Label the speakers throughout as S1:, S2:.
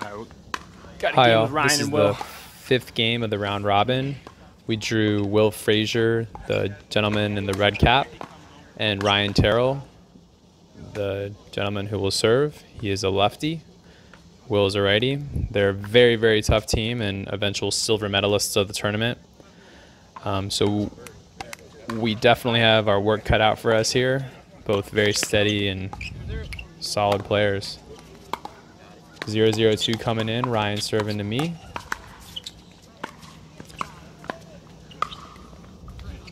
S1: Hi all, this is the 5th game of the round robin. We drew Will Frazier, the gentleman in the red cap, and Ryan Terrill, the gentleman who will serve. He is a lefty. Will is a righty. They're a very, very tough team and eventual silver medalists of the tournament. So we definitely have our work cut out for us here. Both very steady and solid players. 0-0-2 coming in, Ryan serving to me.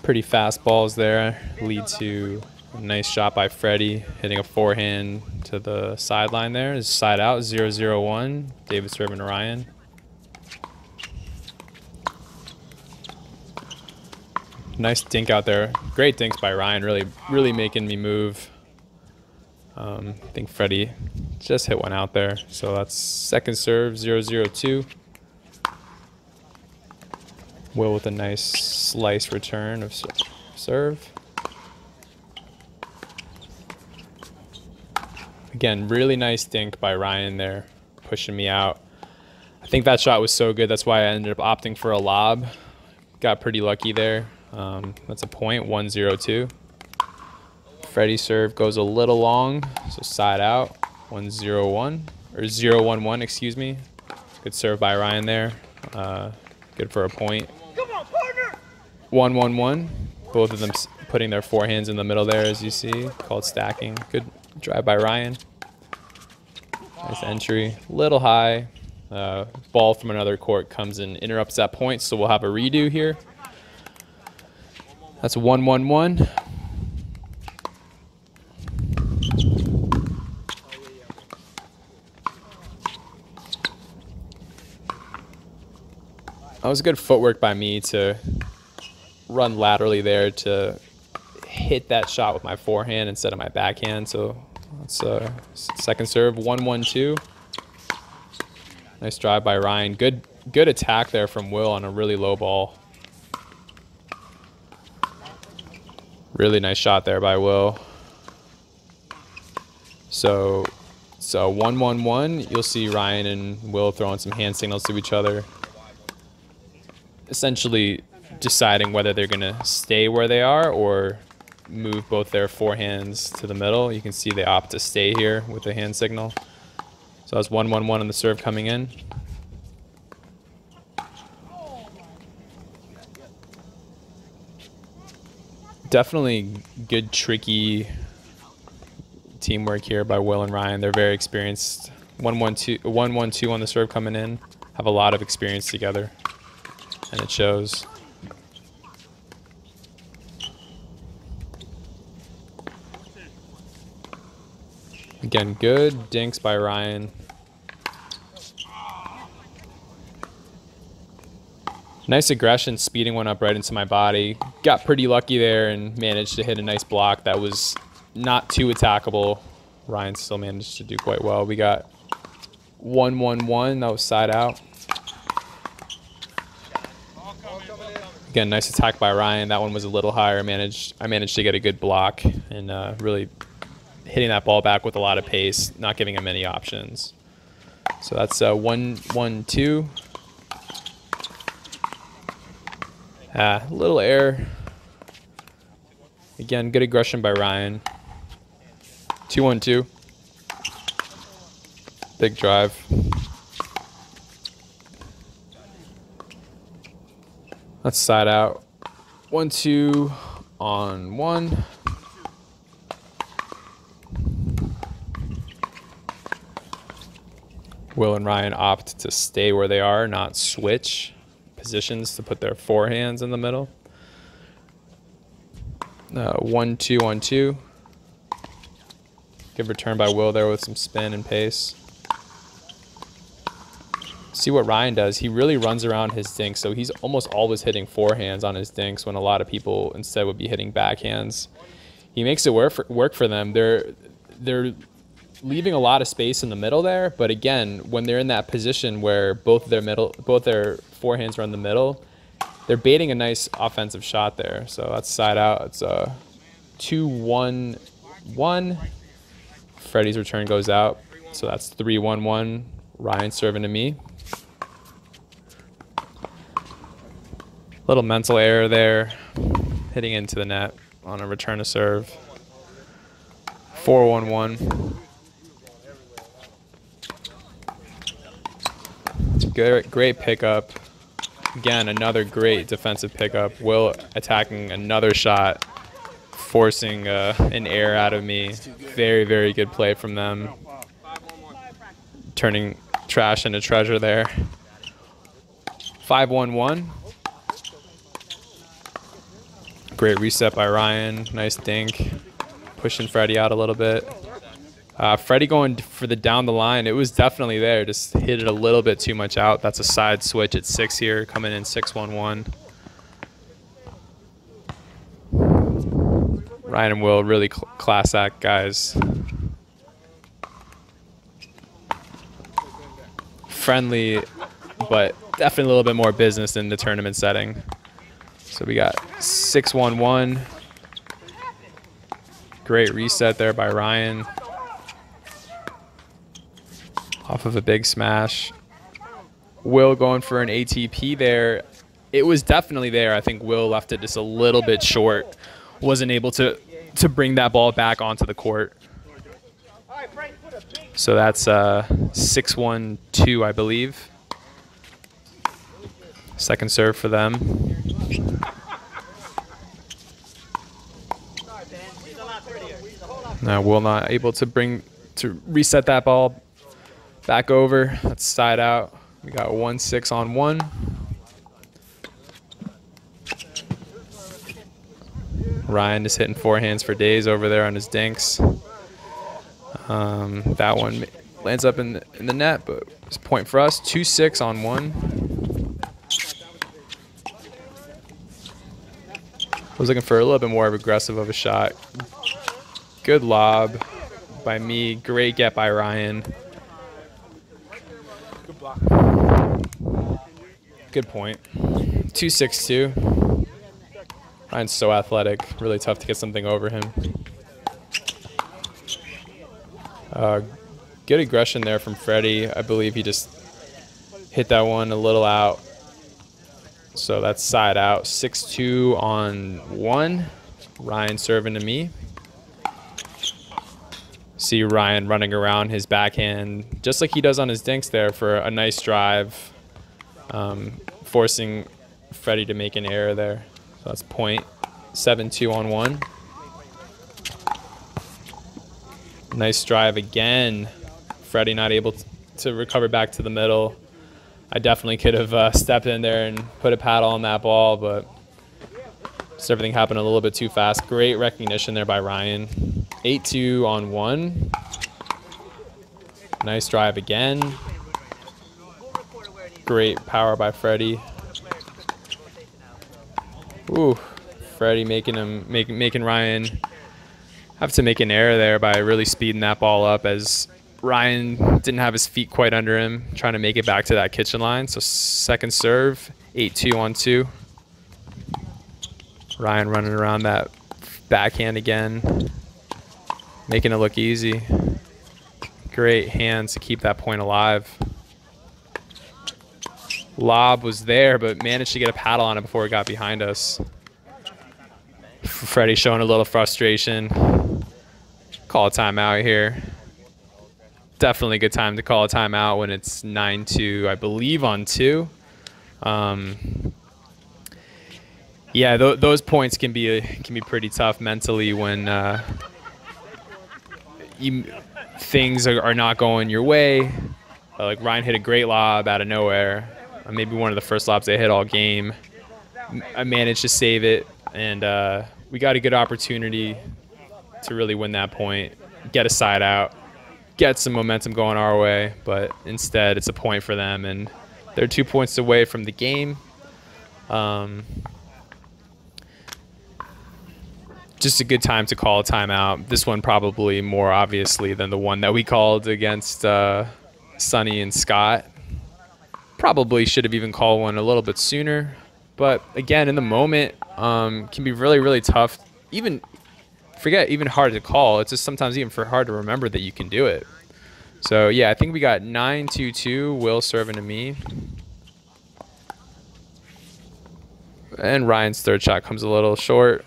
S1: Pretty fast balls there lead to a nice shot by Freddie, hitting a forehand to the sideline there. Is side out, 0-0-1. David serving to Ryan. Nice dink out there. Great dinks by Ryan, really making me move. I think Freddie just hit one out there. So that's second serve, 0-0-2. Will with a nice slice return of serve. Again, really nice dink by Ryan there, pushing me out. I think that shot was so good, that's why I ended up opting for a lob. Got pretty lucky there. That's a point, 1-0-2. Freddie's serve goes a little long, so side out, 1-0-1, or 0-1-1, excuse me. Good serve by Ryan there. Good for a point. 1-1-1. Both of them putting their forehands in the middle there, as you see, called stacking. Good drive by Ryan. Nice entry, little high. Ball from another court comes and interrupts that point, so we'll have a redo here. That's 1-1-1. That was good footwork by me to run laterally there to hit that shot with my forehand instead of my backhand. So that's second serve, 1-1-2. Nice drive by Ryan. Good attack there from Will on a really low ball. Really nice shot there by Will. So 1-1-1. You'll see Ryan and Will throwing some hand signals to each other, essentially deciding whether they're going to stay where they are or move both their forehands to the middle. You can see they opt to stay here with the hand signal. So that's 1-1-1 on the serve coming in. Definitely good, tricky teamwork here by Will and Ryan. They're very experienced. 1-1-2 on the serve coming in. Have a lot of experience together, and it shows. Again, good dinks by Ryan. Nice aggression, speeding one up right into my body. Got pretty lucky there and managed to hit a nice block that was not too attackable. Ryan still managed to do quite well. We got 1-1-1. That was side out. Again, nice attack by Ryan. That one was a little higher. I managed to get a good block and really hitting that ball back with a lot of pace, not giving him any options. So that's 1-1-2. Little error. Again, good aggression by Ryan. 2-1-2. Big drive. That's side out. 1-2 on 1. Will and Ryan opt to stay where they are, not switch positions to put their forehands in the middle. 1-2 on 2. Good return by Will there with some spin and pace. See what Ryan does. He really runs around his dinks, so he's almost always hitting forehands on his dinks when a lot of people instead would be hitting backhands. He makes it work for them. They're leaving a lot of space in the middle there, but again, when they're in that position where both their forehands are in the middle, they're baiting a nice offensive shot there. So that's side out. It's 2-1-1. Freddie's return goes out, so that's 3-1-1. Ryan serving to me. Little mental error there, hitting into the net on a return to serve. 4-1-1. Great pickup. Again, another great defensive pickup. Will attacking another shot, forcing an error out of me. Very, very good play from them. Turning trash into treasure there. 5-1-1. Great reset by Ryan. Nice dink. Pushing Freddie out a little bit. Freddie going for the down the line. It was definitely there. Just hit it a little bit too much out. That's a side switch at 6 here. Coming in 6-1-1. Ryan and Will, really class act guys. Friendly, but definitely a little bit more business in the tournament setting. So we got 6-1-1. Great reset there by Ryan. Off of a big smash. Will going for an ATP there. It was definitely there. I think Will left it just a little bit short. Wasn't able to bring that ball back onto the court. So that's 6-1-2, I believe. Second serve for them. Now Will not able to reset that ball back over. That's side out. We got 1-6-1. Ryan is hitting forehands for days over there on his dinks. That one lands up in the net, but it's a point for us. 2-6-1. I was looking for a little bit more aggressive of a shot. Good lob by me. Great get by Ryan. Good point. 2-6-2. Ryan's so athletic. Really tough to get something over him. Good aggression there from Freddie. I believe he just hit that one a little out. So that's side out. 6-2-1. Ryan serving to me. See Ryan running around his backhand just like he does on his dinks there for a nice drive, forcing Freddie to make an error there. So that's point. 7-2-1. Nice drive again. Freddie not able to recover back to the middle. I definitely could have stepped in there and put a paddle on that ball, but just everything happened a little bit too fast. Great recognition there by Ryan. 8-2-1. Nice drive again. Great power by Freddie. Ooh, Freddie making Ryan have to make an error there by really speeding that ball up, as Ryan didn't have his feet quite under him, trying to make it back to that kitchen line. So second serve, 8-2-1-2. Ryan running around that backhand again, making it look easy. Great hands to keep that point alive. Lob was there, but managed to get a paddle on it before it got behind us. Freddie showing a little frustration. Call a timeout here. Definitely a good time to call a timeout when it's 9-2, I believe, on 2. Yeah, those points can be pretty tough mentally when things are not going your way. Like Ryan hit a great lob out of nowhere. Maybe one of the first lobs they hit all game. I managed to save it, and we got a good opportunity to really win that point, get a side out, get some momentum going our way, but instead it's a point for them, and they're 2 points away from the game. Just a good time to call a timeout. This one probably more obviously than the one that we called against Sonny and Scott. Probably should have even called one a little bit sooner. But again, in the moment, can be really, really tough. Even hard to call. It's just sometimes even hard to remember that you can do it. So yeah, I think we got 9-2-2. Will serving to me. And Ryan's third shot comes a little short.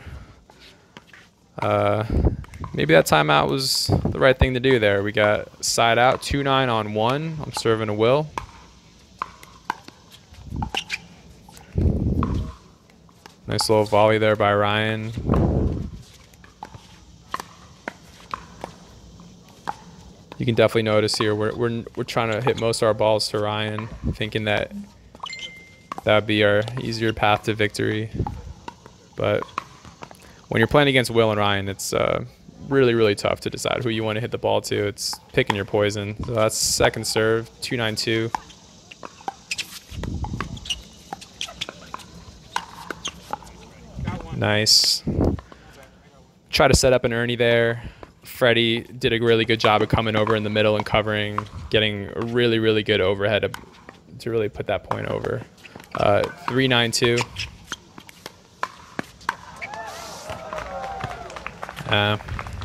S1: Maybe that timeout was the right thing to do there. We got side out, 2-9 on 1. I'm serving to Will. Nice little volley there by Ryan. You can definitely notice here we're trying to hit most of our balls to Ryan, thinking that would be our easier path to victory. But when you're playing against Will and Ryan, it's really, really tough to decide who you want to hit the ball to. It's picking your poison. So that's second serve, 2-9-2. Nice. Try to set up an Ernie there. Freddie did a really good job of coming over in the middle and covering, getting a really, really good overhead to really put that point over. 3-9-2.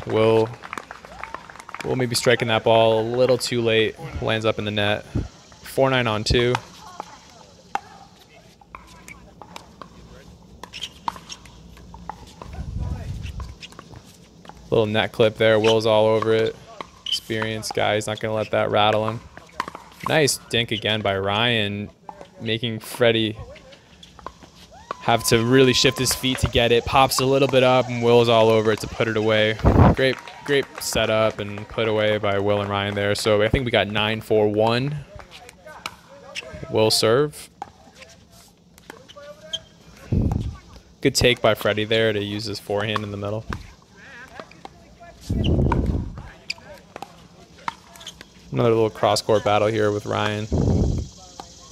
S1: Will maybe striking that ball a little too late. Lands up in the net. 4-9 on 2. Little net clip there. Will's all over it. Experienced guy. He's not going to let that rattle him. Nice dink again by Ryan, making Freddie have to really shift his feet to get it. Pops a little bit up, and Will's all over it to put it away. Great setup and put away by Will and Ryan there. So I think we got 9-4-1. Will serve. Good take by Freddie there to use his forehand in the middle. Another little cross-court battle here with Ryan.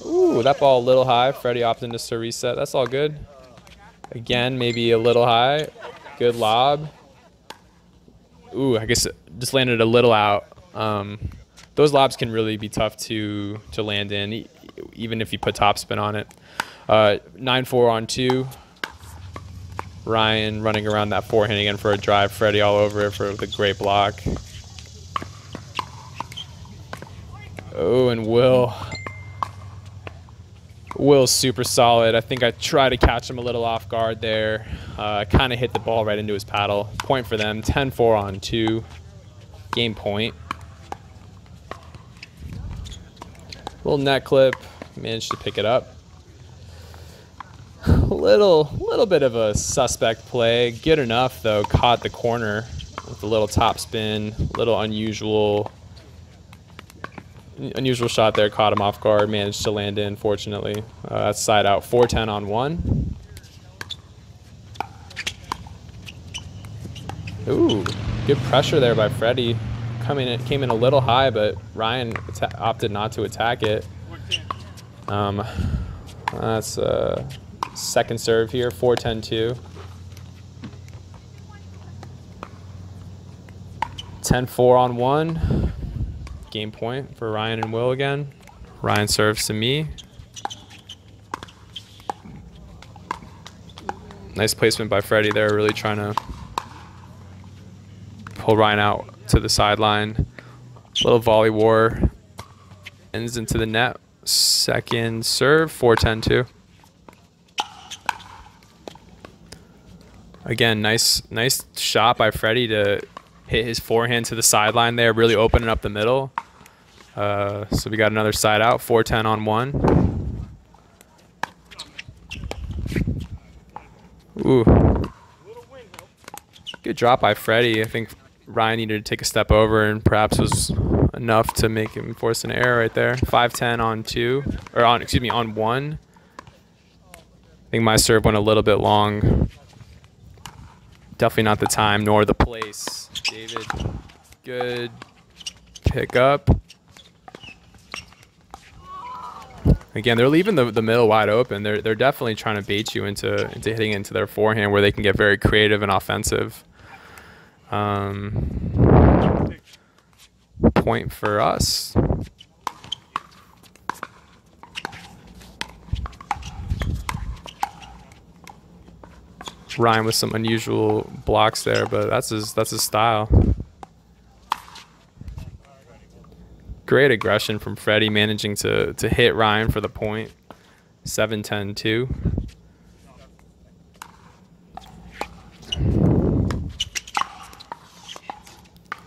S1: Ooh, that ball a little high. Freddie opting just to reset. That's all good. Again, maybe a little high. Good lob. Ooh, I guess it just landed a little out. Those lobs can really be tough to land in, even if you put topspin on it. 9-4 on 2. Ryan running around that forehand again for a drive. Freddie all over it for the great block. Oh, and Will's super solid. I think I tried to catch him a little off guard there. Kind of hit the ball right into his paddle. Point for them, 10-4 on 2. Game point. Little net clip, managed to pick it up. Little bit of a suspect play. Good enough though, caught the corner with a little top spin, little unusual shot there, caught him off guard, managed to land in, fortunately. That's side out, 4-10 on 1. Ooh, good pressure there by Freddie. Came in a little high, but Ryan opted not to attack it. That's second serve here, 4-10-2. 10-4 on 1. Game point for Ryan and Will again. Ryan serves to me. Nice placement by Freddie there, really trying to pull Ryan out to the sideline. Little volley war. Ends into the net. Second serve, 4-10-2. Again, nice shot by Freddie to hit his forehand to the sideline there, really opening up the middle. So we got another side out, 4-10 on 1. Ooh. Good drop by Freddie. I think Ryan needed to take a step over and perhaps was enough to make him force an error right there. 5-10 on 2, or on 1. I think my serve went a little bit long. Definitely not the time nor the place. David, good pick up. Again, they're leaving the middle wide open. They're definitely trying to bait you into hitting into their forehand where they can get very creative and offensive. Point for us. Ryan with some unusual blocks there, but that's his style. great aggression from Freddie, managing to hit Ryan for the point. 7-10-2.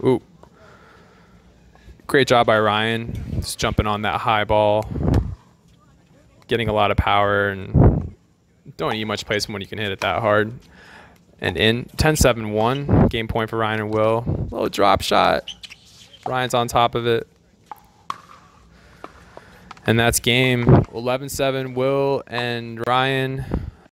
S1: Ooh. Great job by Ryan. Just jumping on that high ball. Getting a lot of power, and don't need much placement when you can hit it that hard. And in 10-7-1. Game point for Ryan and Will. Little drop shot. Ryan's on top of it. And that's game. 11-7. Will and Ryan